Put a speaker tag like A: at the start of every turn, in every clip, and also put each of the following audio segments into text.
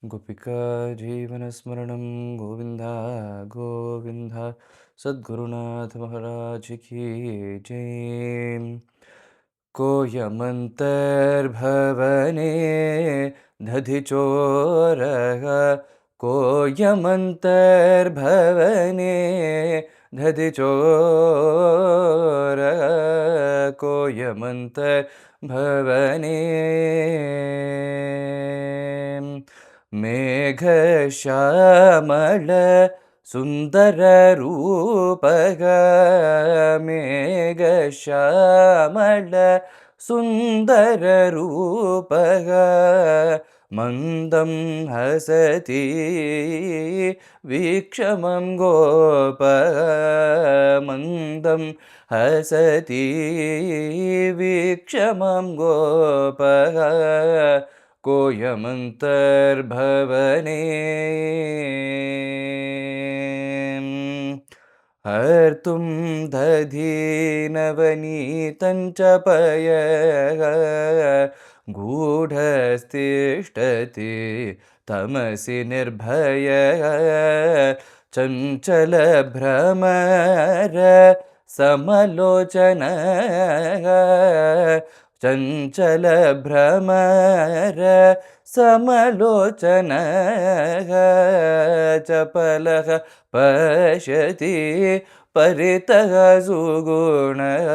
A: गोपिका जीवनस्मरणं गोविन्द गोविन्द सद्गुरुनाथ महाराज की जय। कोयमन्तर्भवने दधिचोरः कोयमन्तर्भवने दधिचोरः कोयमन्तर्भवने मेघश्यामल सुन्दररूपः मेघश्यामल सुन्दररूपः मन्दं हसति वीक्षमं गोपः मन्दं हसति वीक्षमं गोपः कोयमन्तर्भवने हर्तुं दधीनवनीतं च पयः गूढस्तिष्ठति तमसि निर्भयः चञ्चलभ्रमर समलोचनः चञ्चलभ्रमर समलोचनः चपलः पश्यति परितः सुगुणः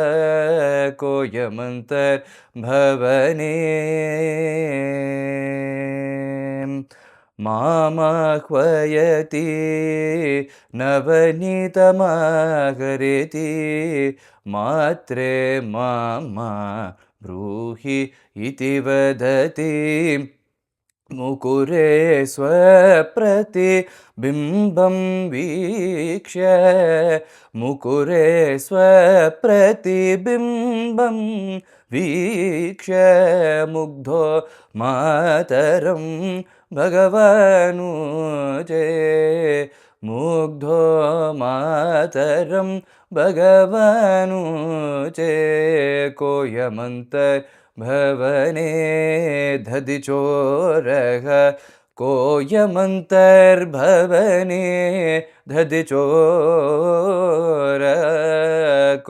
A: कोयमन्तर्भवने मामाह्वयति नवनीतमागरेति मात्रे मामा ब्रूहि इति वदति मुकुरे स्वप्रतिबिम्बं वीक्ष्य मुकुरे स्वप्रतिबिम्बं वीक्ष्य मुग्धो मातरं भगवानुजे मुग्धो मातरं भगवानुजे कोयमन्तर्भवने दधिचोरः कोयमन्तर्भवने दधिचोरः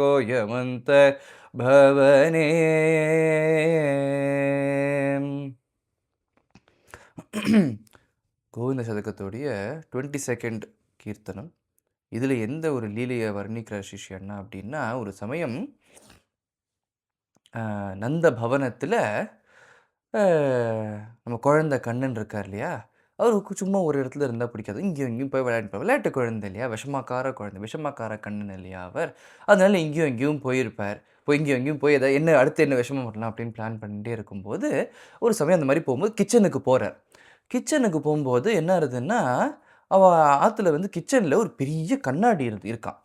A: कोयमन्तर्भवने கோவிந்த சதகத்தோடைய 22nd கீர்த்தனம். இதில் எந்த ஒரு லீலையை வர்ணிக்கிற சிஷ்யன்னா அப்படின்னா, ஒரு சமயம் நந்த பவனத்தில் நம்ம குழந்தை கண்ணன் இருக்கார் இல்லையா, அவருக்கு சும்மா ஒரு இடத்துல இருந்தால் பிடிக்காது, இங்கேயும் இங்கேயும் போய் விளையாடுப்பார். விளையாட்டு குழந்தை இல்லையா, விஷமாக்கார குழந்தை, விஷமாக்கார கண்ணன் இல்லையா அவர். அதனால இங்கேயும் இங்கேயும் போயிருப்பார். இங்கேயும் எங்கேயும் போய் எதாவது என்ன அடுத்து என்ன விஷமம் பண்ணலாம் அப்படின்னு பிளான் பண்ணிகிட்டே இருக்கும்போது ஒரு சமயம் அந்த மாதிரி போகும்போது கிச்சனுக்கு போகிறார். கிச்சனுக்கு போகும்போது என்ன ஆகுதுன்னா, அவள் ஆற்றுல வந்து கிச்சனில் ஒரு பெரிய கண்ணாடி இருக்கான்.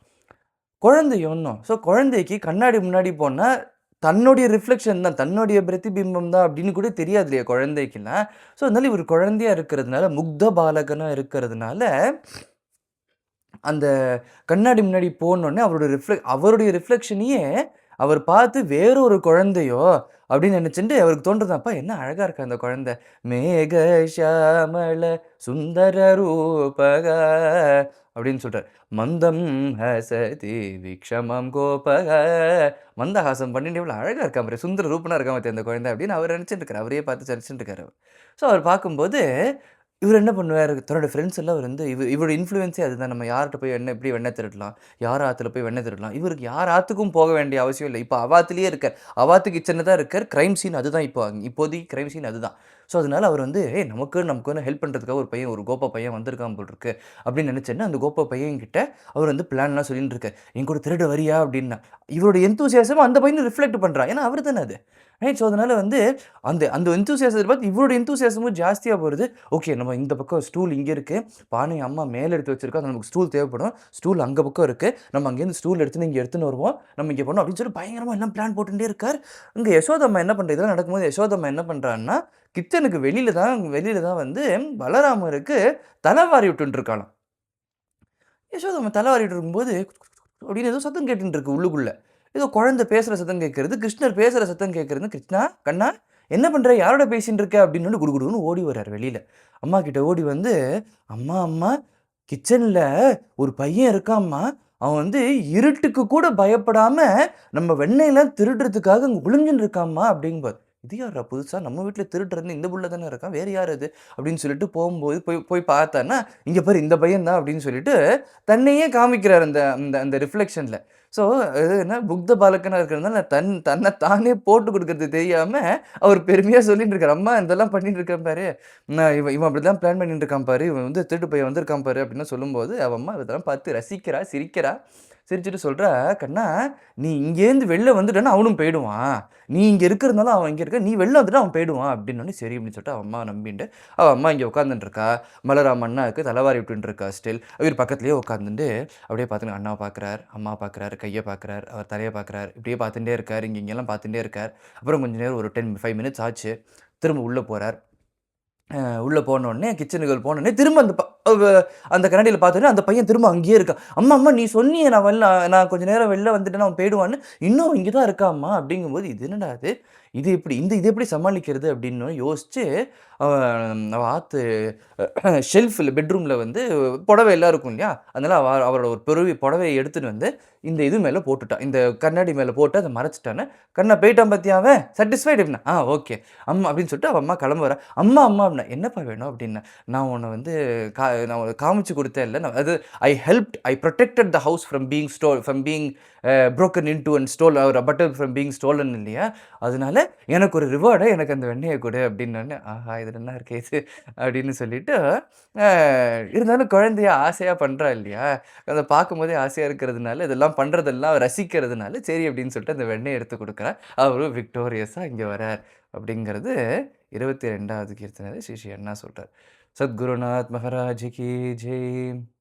A: குழந்தை ஒன்றும். ஸோ குழந்தைக்கு கண்ணாடி முன்னாடி போனால் தன்னுடைய ரிஃப்ளெக்ஷன் தான், தன்னுடைய பிரதிபிம்பம் தான் அப்படின்னு கூட தெரியாது இல்லையா குழந்தைக்குலாம். ஸோ அதனால இவர் குழந்தையாக இருக்கிறதுனால, முக்த பாலகனாக இருக்கிறதுனால, அந்த கண்ணாடி முன்னாடி போனோடனே அவருடைய ரிஃப்ளெக்ஷனையே அவர் பார்த்து வேறொரு குழந்தையோ அப்படின்னு நினச்சிட்டு அவருக்கு தோன்றதாப்பா என்ன அழகாக இருக்கா அந்த குழந்தை, மேக ஷியாமள சுந்தர ரூபக அப்படின்னு சொல்கிறார். மந்தம் ஹசதி விக்ஷமம் கோபக, மந்தஹாசம் பண்ணிட்டு இவ்வளோ அழகாக இருக்கா மாதிரி சுந்தர ரூபனாக இருக்கா மற்ற அந்த குழந்தை அப்படின்னு அவர் நினச்சிட்டு இருக்கார். அவரையே பார்த்து நினச்சிட்டு இருக்காரு அவர். ஸோ அவர் பார்க்கும்போது இவர் என்ன பண்ணுவார், தன்னோட ஃப்ரெண்ட்ஸ் எல்லாம் அவர் வந்து இவரோட இன்ஃப்ளூயன்ஸே அதுதான். நம்ம யார்கிட்ட போய் எப்படி வெண்ணெய் திருடலாம், யார் ஆற்றுல போய் வெண்ணெய் திருடலாம், இவருக்கு யார் ஆற்றுக்கும் போக வேண்டிய அவசியம் இல்லை. இப்போ அவாத்துலேயே இருக்கார், அவாத்து கிச்சனில் தான் இருக்கார். க்ரைம் சீன் அதுதான், இப்போதைக்கு க்ரைம் சீன் அதுதான். ஸோ அதனால அவர் வந்து நமக்கு ஹெல்ப் பண்ணுறதுக்காக ஒரு பையன், ஒரு கோப்பா பையன் வந்திருக்கான் போல் இருக்கு அப்படின்னு நினச்சேன்னா, அந்த கோப்பா பையன்கிட்ட அவர் வந்து பிளான்லாம் சொல்லிட்டு இருக்கார். என் கூட திருட வரியா அப்படின்னா, இவரோட எந்தூசியாசம் அந்த பையன் ரிஃப்ளெக்ட் பண்ணுறான். ஏன்னா அவர் தானே அது, ரைட். ஸோ அதனால வந்து அந்த அந்த எந்தூசியாசத்தை பார்த்து இவரோட எந்தூசியாசமும் ஜாஸ்தியாக போகிறது. ஓகே, நம்ம இந்த பக்கம் ஸ்டூல் இங்கே இருக்குது, பானை அம்மா மேலே எடுத்து வச்சிருக்கோம், நமக்கு ஸ்டூல் தேவைப்படும், ஸ்டூல் அங்கே பக்கம் இருக்குது, நம்ம அங்கேருந்து ஸ்டூல் எடுத்துன்னு இங்கே எடுத்துன்னு வருவோம், நம்ம இங்கே போனோம் அப்படின்னு சொல்லி பயங்கரமாக எல்லாம் பிளான் போட்டுகிட்டே இருக்கார். இங்கே யசோதம்மா என்ன பண்ணுறது, இதெல்லாம் நடக்கும்போது யசோதம்மா என்ன பண்ணுறான்னா, கிச்சனுக்கு வெளியில் தான் வந்து பலராமருக்கு தலைவாரி விட்டுருக்காளாம். யசோதம்மா தலைவாரிட்டு இருக்கும்போது அப்படின்னு ஏதோ சத்தம் கேட்டுருக்கு உள்ளுக்குள்ளே. ஏதோ குழந்தை பேசுகிற சத்தம் கேட்குறது, கிருஷ்ணர் பேசுகிற சத்தம் கேட்குறது. கிருஷ்ணா கண்ணா "என்ன பண்ற? யாரோட பேசின்னு இருக்க?" அப்படின்னு குடுகுடுன்னு ஓடி வராரு வெளியில. அம்மா கிட்ட ஓடி வந்து, "அம்மா, அம்மா கிச்சன்ல ஒரு பையன் இருக்கான்ம்மா. அவன் வந்து இருட்டுக்கு கூட பயப்படாம நம்ம வெண்ணெயெல்லாம் திருடுறதுக்காக அங்க ஒளிஞ்சுன்னு இருக்கான்ம்மா" அப்படிம்பாரு. "இது யார்றா புதுசா? நம்ம வீட்ல திருடுறது இந்த புள்ள தானே இருக்கான். வேற யார் அது?" அப்படின்னு சொல்லிட்டு போம்போது போய் போய் பார்த்தான்னா, "இங்க பாரு இந்த பையன் தான்" அப்படின்னு சொல்லிட்டு தன்னையே காமிக்கிறாரு அந்த அந்த அந்த ரிஃப்ளெக்ஷன்ல. ஸோ அது என்ன புக்த பாலகனா இருக்கிறதுனால தன்ன தானே போட்டு குடுக்குறது தெரியாம, அவர் பெருமையா சொல்லிட்டு இருக்காரு. "அம்மா இதெல்லாம் பண்ணிட்டு இருக்கேன் பாரு. இவன் இவன் அப்படிதான் பிளான் பண்ணிட்டு இருக்கான் பாரு. இவன் வந்து திருட்டு பையன் வந்திருக்கான் பாரு" அப்படின்னு சொல்லும்போது, அவ அம்மா இதெல்லாம் பார்த்து ரசிக்கிறா, சிரிக்கிறா. சிரிச்சுட்டு சொல்றா, "கண்ணா, நீ இங்கேருந்து வெளில வந்துட்டன்னா அவனும் போயிடுவான். நீ இங்க இருக்கிறதுனால அவன் இங்க இருக்கான். நீ வெளில வந்துட்டா அவன் போயிடுவான்" அப்படின்னோனே, சரி அப்படின்னு சொல்லிட்டு அவ அம்மாவ நம்பிண்டு, அவ அம்மா இங்க உட்காந்துட்டு இருக்கா. மலராம அண்ணாவுக்கு தலவாரி விட்டுட்டு இருக்கா ஸ்டில். இவரு பக்கத்திலேயே உட்காந்துண்டு அப்படியே பார்த்துன்னு அண்ணாவ பார்க்குறார், அம்மாவ பார்க்குறார், கைய பார்க்குறார், அவர் தலைய பார்க்குறார். இப்படியே பார்த்துட்டே இருக்கார். இங்கெல்லாம் பார்த்துட்டே இருக்கார். அப்புறம் கொஞ்ச நேரம் ஒரு 5 மினிட்ஸ் ஆச்சு. திரும்ப உள்ள போறார். உள்ள போனோனே கிச்சனுக்குள்ள போனோனே திரும்ப அந்த அந்த கண்ணாடியில பார்த்தோனே அந்த பையன் திரும்ப அங்கேயே இருக்கான். "அம்மா, அம்மா நீ சொன்னியே நான் கொஞ்ச நேரம் வெளில வந்துட்டேன்னா அவன் போயிடுவான்னு. இன்னும் அவன் இங்க தான் இருக்கான்ம்மா" அப்படிங்கும்போது, "இது என்னடா இது? இது எப்படி சமாளிக்கிறது?" அப்படின்னு யோசிச்சு, அவ அவ ஆத்து ஷெல்ஃப்ல பெட்ரூம்ல வந்து புடவை எல்லாம் இருக்கும் இல்லையா? அதனால அவரோட ஒரு பெரிய புடவைய எடுத்துட்டு வந்து இந்த இது மேல போட்டுட்டா. இந்த கண்ணாடி மேல போட்டு அத மறைச்சுட்டான்னு, "கண்ணா போயிட்டான் பாத்தியா அவன்? சாட்டிஸ்ஃபைட்?" அப்படின்னா. ஓகே. அம்மா அப்படின்னு சொல்லிட்டு அவ அம்மா கிளம்ப வரா. "அம்மா, அம்மா" அப்படின்னா. "என்னப்பா வேணும்?" அப்படின்னேன். "நான் உன்ன வந்து நான் உனக்கு காமிச்சு குடுத்தேன்ல. அது I protected the house from being broken into and stole or butter from being stolen இல்லையா? அதனால எனக்கு ஒரு ரிவார்டா எனக்கு அந்த வெண்ணெய குடு" அப்படின்னோனே, ஆஹா! இதுல என்ன இருக்கு இது? அப்படின்னு சொல்லிட்டு, அ இருந்தாலும் குழந்தையா ஆசையா பண்றா இல்லையா? அத பார்க்கும்போதே ஆசையா இருக்கிறதுனால, இதெல்லாம் பண்றதெல்லாம் ரசிக்கிறதுனால, சரி அப்படின்னு சொல்லிட்டு அந்த வெண்ணெய எடுத்து குடுக்குறேன். அவரும் விக்டோரியஸா இங்க வரார். அப்படிங்கிறது 22வது கீர்த்தனையில ஸ்ரீ ஸ்ரீ அண்ணா சொல்றார். சத்குருநாத் மகாராஜ் கி ஜெய்.